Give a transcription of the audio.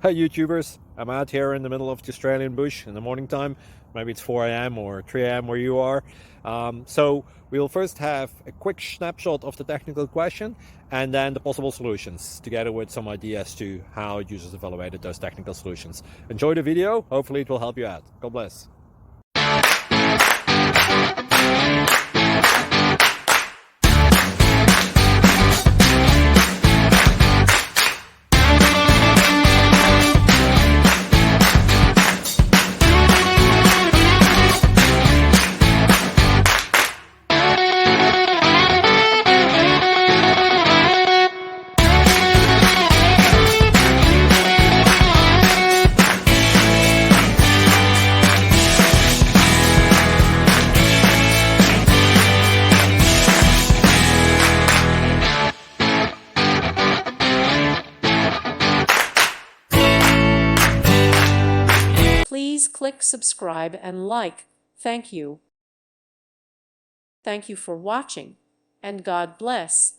Hi YouTubers, I'm out here in the middle of the Australian bush in the morning time. Maybe it's 4 a.m. or 3 a.m. where you are. So we'll first have a quick snapshot of the technical question and then the possible solutions, together with some ideas to how users evaluated those technical solutions. Enjoy the video, hopefully it will help you out. God bless. Please click subscribe and like. Thank you. Thank you for watching, and God bless.